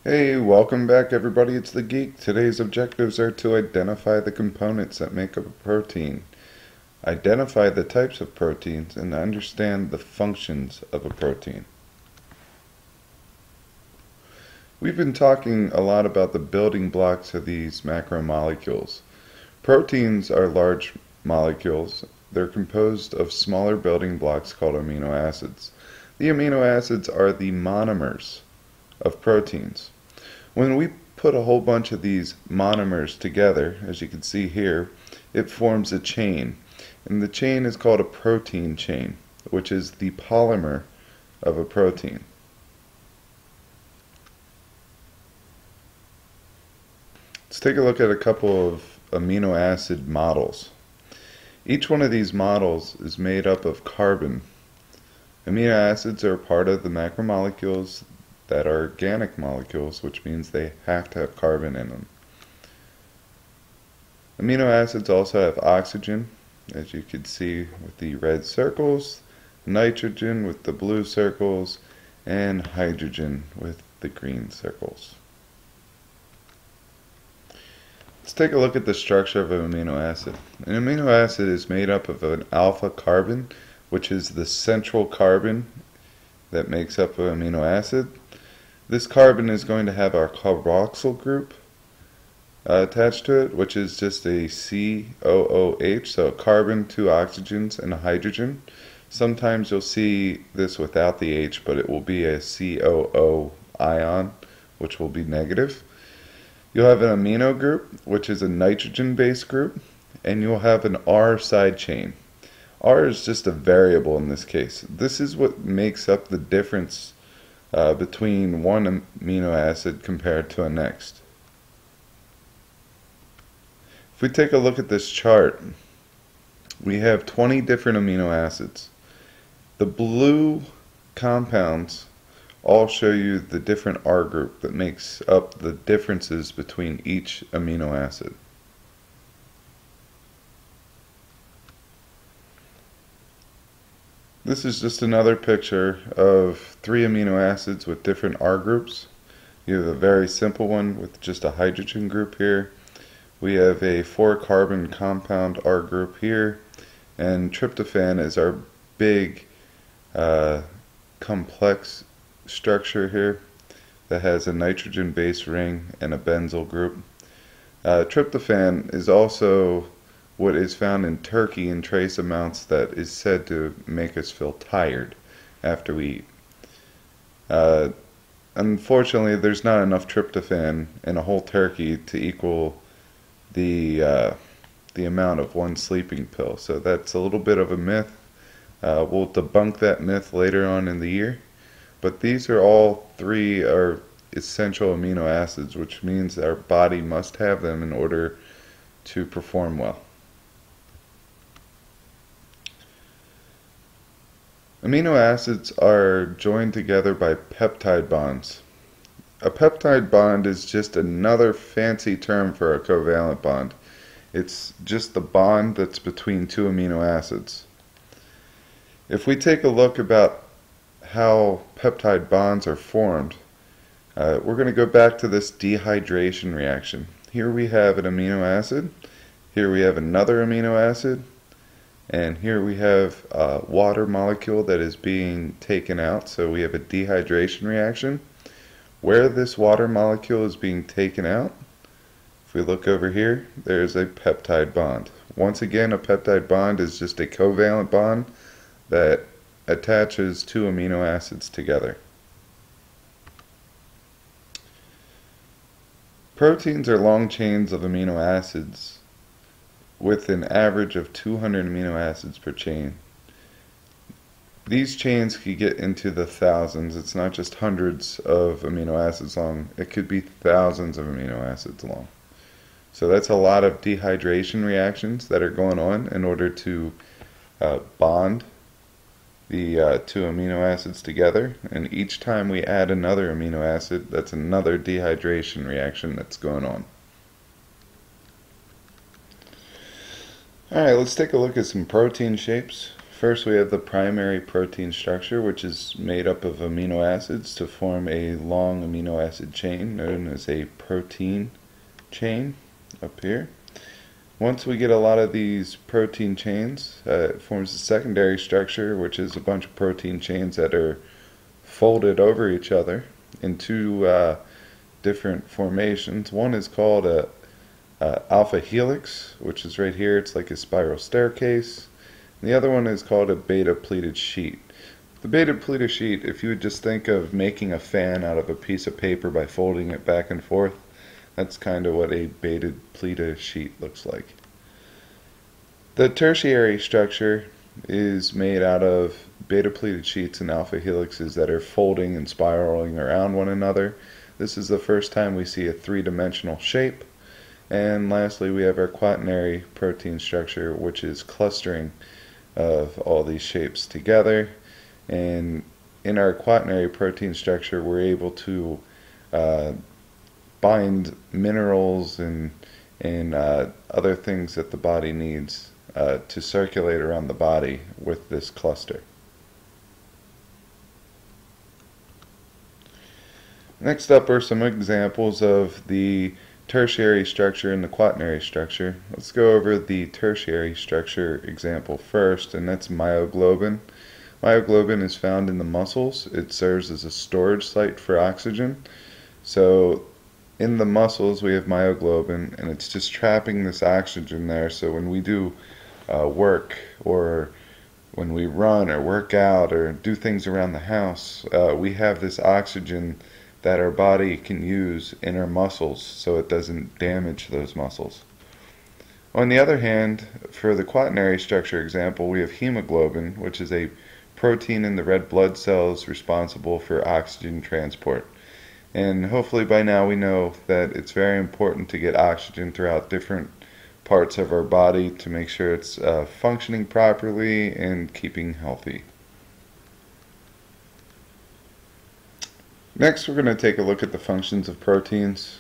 Hey, welcome back everybody, it's the Geek. Today's objectives are to identify the components that make up a protein, identify the types of proteins, and understand the functions of a protein. We've been talking a lot about the building blocks of these macromolecules. Proteins are large molecules. They're composed of smaller building blocks called amino acids. The amino acids are the monomers of proteins. When we put a whole bunch of these monomers together, as you can see here, it forms a chain. And the chain is called a protein chain, which is the polymer of a protein. Let's take a look at a couple of amino acid models. Each one of these models is made up of carbon. Amino acids are part of the macromolecules that are organic molecules, which means they have to have carbon in them. Amino acids also have oxygen, as you can see with the red circles, nitrogen with the blue circles, and hydrogen with the green circles. Let's take a look at the structure of an amino acid. An amino acid is made up of an alpha carbon, which is the central carbon that makes up an amino acid. This carbon is going to have our carboxyl group attached to it, which is just a COOH, so a carbon, two oxygens, and a hydrogen. Sometimes you'll see this without the H, but it will be a COO ion, which will be negative. You'll have an amino group, which is a nitrogen-based group, and you'll have an R side chain. R is just a variable in this case. This is what makes up the difference between one amino acid compared to a next. If we take a look at this chart, we have 20 different amino acids. The blue compounds all show you the different R group that makes up the differences between each amino acid. This is just another picture of 3 amino acids with different R groups. You have a very simple one with just a hydrogen group here. We have a 4 carbon compound R group here, and tryptophan is our big complex structure here that has a nitrogen base ring and a benzyl group. Tryptophan is also what is found in turkey in trace amounts that is said to make us feel tired after we eat. Unfortunately, there's not enough tryptophan in a whole turkey to equal the amount of one sleeping pill. So that's a little bit of a myth. We'll debunk that myth later on in the year. But these are all 3 are essential amino acids, which means our body must have them in order to perform well. Amino acids are joined together by peptide bonds. A peptide bond is just another fancy term for a covalent bond. It's just the bond that's between 2 amino acids. If we take a look about how peptide bonds are formed, we're going to go back to this dehydration reaction. Here we have an amino acid, here we have another amino acid, and here we have a water molecule that is being taken out, so we have a dehydration reaction. Where this water molecule is being taken out, if we look over here, there's a peptide bond. Once again, a peptide bond is just a covalent bond that attaches 2 amino acids together. Proteins are long chains of amino acids with an average of 200 amino acids per chain. These chains could get into the thousands. It's not just hundreds of amino acids long. It could be thousands of amino acids long. So that's a lot of dehydration reactions that are going on in order to bond the 2 amino acids together. And each time we add another amino acid, that's another dehydration reaction that's going on. Alright, let's take a look at some protein shapes. First, we have the primary protein structure, which is made up of amino acids to form a long amino acid chain known as a protein chain up here. Once we get a lot of these protein chains, it forms a secondary structure, which is a bunch of protein chains that are folded over each other in two different formations. One is called a alpha helix, which is right here. It's like a spiral staircase. And the other one is called a beta pleated sheet. The beta pleated sheet, if you would just think of making a fan out of a piece of paper by folding it back and forth, that's kind of what a beta pleated sheet looks like. The tertiary structure is made out of beta pleated sheets and alpha helixes that are folding and spiraling around one another. This is the first time we see a three-dimensional shape. And lastly, we have our quaternary protein structure, which is clustering of all these shapes together. And in our quaternary protein structure, we're able to bind minerals and other things that the body needs to circulate around the body with this cluster. Next up are some examples of the tertiary structure and the quaternary structure. Let's go over the tertiary structure example first, and that's myoglobin. Myoglobin is found in the muscles. It serves as a storage site for oxygen. So in the muscles we have myoglobin, and it's just trapping this oxygen there, so when we do work, or when we run or work out or do things around the house, we have this oxygen that our body can use in our muscles so it doesn't damage those muscles. On the other hand, for the quaternary structure example, we have hemoglobin, which is a protein in the red blood cells responsible for oxygen transport. And hopefully by now we know that it's very important to get oxygen throughout different parts of our body to make sure it's functioning properly and keeping healthy. Next, we're going to take a look at the functions of proteins.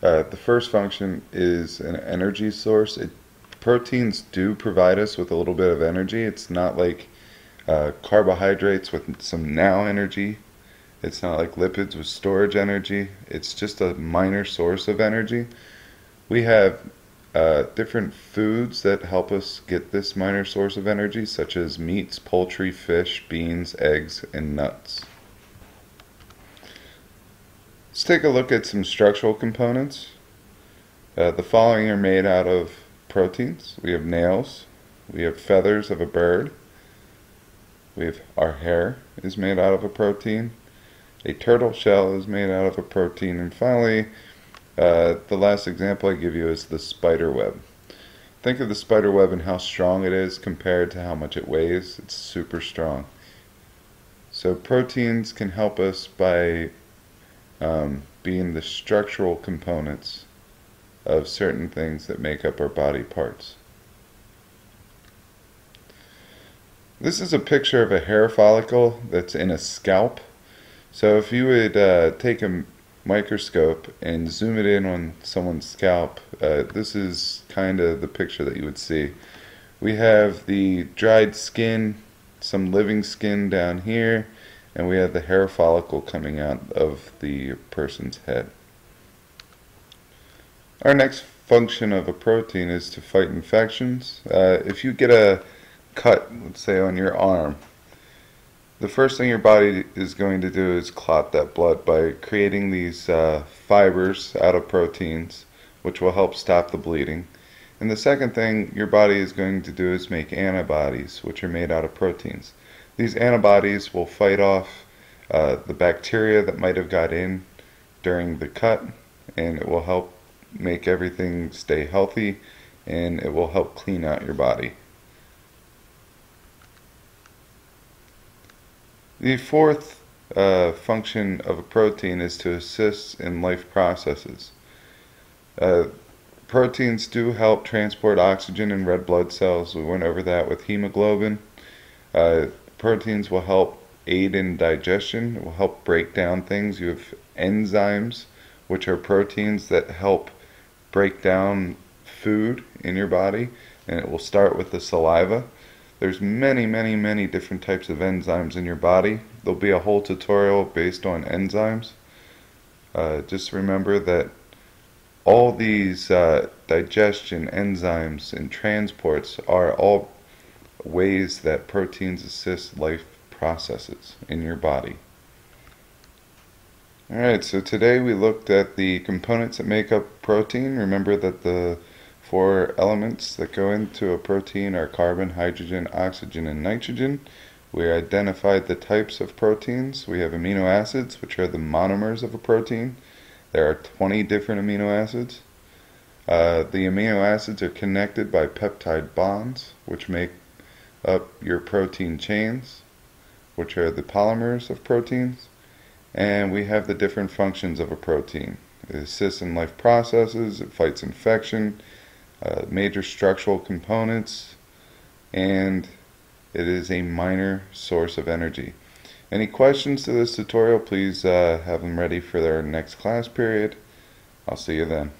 The first function is an energy source. Proteins do provide us with a little bit of energy. It's not like carbohydrates with some now energy. It's not like lipids with storage energy. It's just a minor source of energy. We have different foods that help us get this minor source of energy, such as meats, poultry, fish, beans, eggs, and nuts. Let's take a look at some structural components. The following are made out of proteins. We have nails, we have feathers of a bird, our hair is made out of a protein, a turtle shell is made out of a protein, and finally, the last example I give you is the spider web. Think of the spider web and how strong it is compared to how much it weighs. It's super strong. So proteins can help us by being the structural components of certain things that make up our body parts. This is a picture of a hair follicle that's in a scalp. So if you would take a microscope and zoom it in on someone's scalp, this is kind of the picture that you would see. We have the dried skin, some living skin down here, and we have the hair follicle coming out of the person's head. Our next function of a protein is to fight infections. If you get a cut, let's say on your arm, the first thing your body is going to do is clot that blood by creating these fibers out of proteins, which will help stop the bleeding. And the second thing your body is going to do is make antibodies, which are made out of proteins. These antibodies will fight off the bacteria that might have got in during the cut, and it will help make everything stay healthy, and it will help clean out your body. The fourth function of a protein is to assist in life processes. Proteins do help transport oxygen in red blood cells. We went over that with hemoglobin. Proteins will help aid in digestion. It will help break down things. You have enzymes, which are proteins that help break down food in your body, and it will start with the saliva. There's many different types of enzymes in your body. There'll be a whole tutorial based on enzymes. Just remember that all these digestion enzymes and transports are all ways that proteins assist life processes in your body. Alright, so today we looked at the components that make up protein. Remember that the four elements that go into a protein are carbon, hydrogen, oxygen, and nitrogen. We identified the types of proteins. We have amino acids, which are the monomers of a protein. There are 20 different amino acids. The amino acids are connected by peptide bonds, which make up your protein chains, which are the polymers of proteins. And we have the different functions of a protein. It assists in life processes, it fights infection, major structural components, and it is a minor source of energy. Any questions to this tutorial, please have them ready for their next class period. I'll see you then.